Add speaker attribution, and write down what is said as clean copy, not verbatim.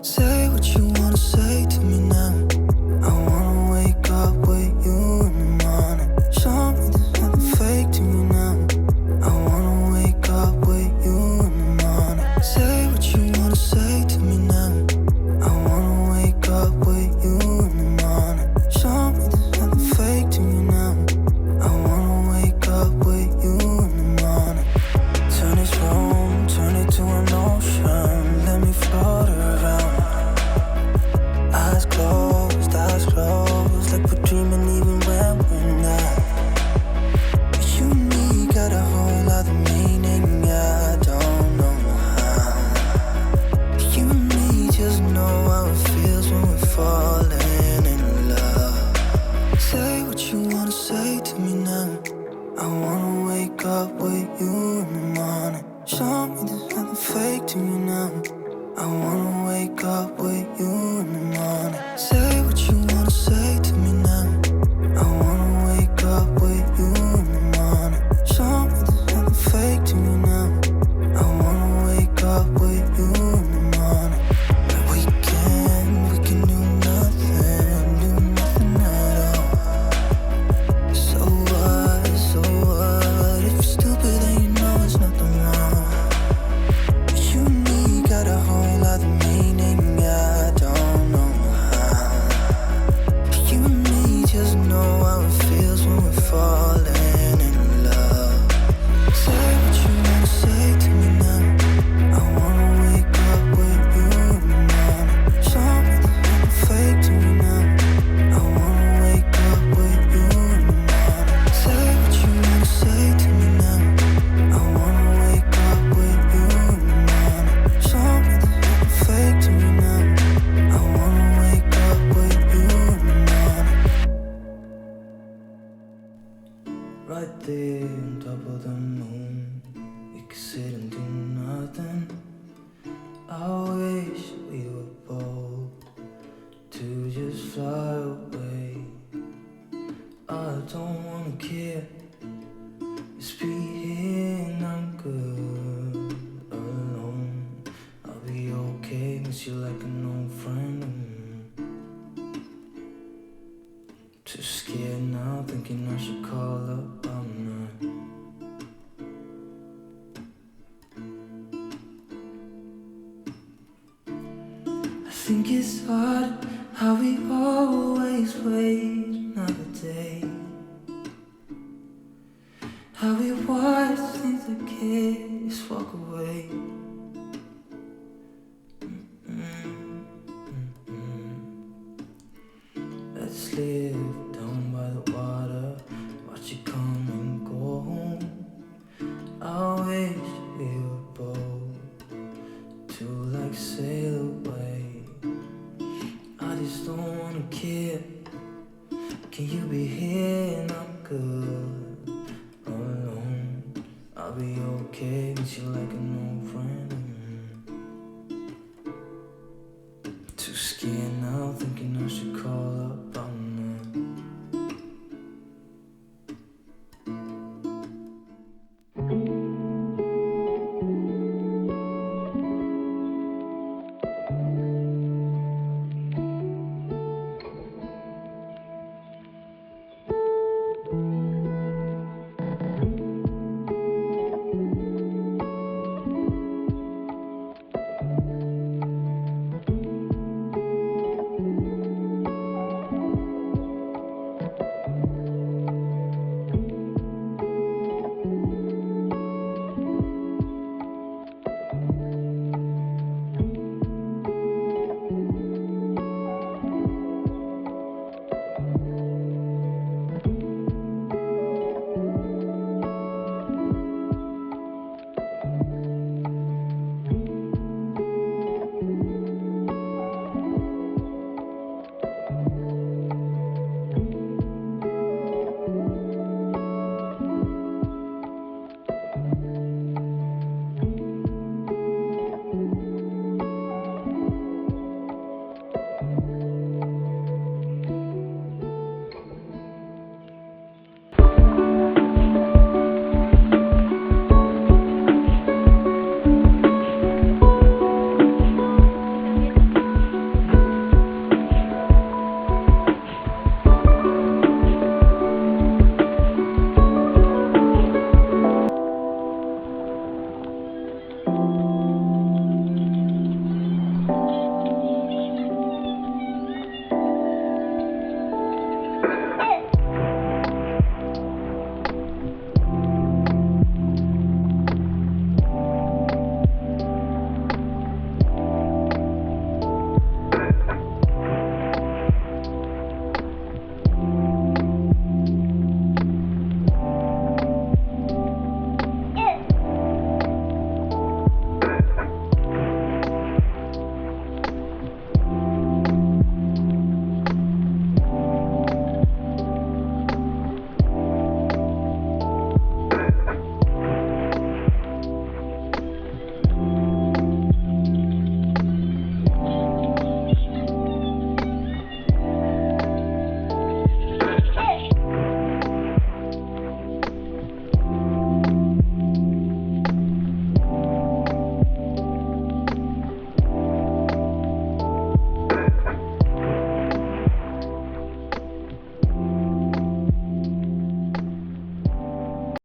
Speaker 1: Say what you wanna say to me now. I wanna wake up with you in the morning. Show me there's nothing fake to me now. I wanna wake up with you in the morning. Say what you wanna say to me now. I wanna wake up with you in the morning. Show me there's nothing fake to me now. I wanna wake up with you in the morning. Turn this room, turn it to an ocean. Let me float around. Eyes closed, like we're dreaming even when we're not. You and me got a whole other meaning, I don't know how. You and me just know how it feels when we're falling in love. Say what you wanna say to me now. I wanna wake up with you in the morning. Show me there's nothing fake to me now. I wanna wake up with you in the morning. Say what you wanna say to me now. I wanna wake up with you in the morning. Show me there's nothing fake to me now. I wanna wake up with you in the morning. We can do nothing at all. So what? If you're stupid then you know it's nothing wrong. You and me got a whole other meaning, I don't know how. You and me just know how it feels when we're falling in love. Say what you wanna say to me now. I wanna wake up with you in the morning. Show me there's nothing fake to me now. I wanna wake up with you in the morning. Say what you wanna say to me now. I wanna wake up with you in the morning. Show me there's nothing fake to me now. I wanna wake up with you in the morning. Right there on top of the moon, we could sit and do nothing. I wish we were bold to just fly away. I don't wanna care, just be here and I'm good alone. I'll be okay, miss you like an old friend. Too scared now, thinking I should call up all night. I think it's hard how we always wait another day. How we watch things that kids walk away. Let's live down by the water, Can you be here?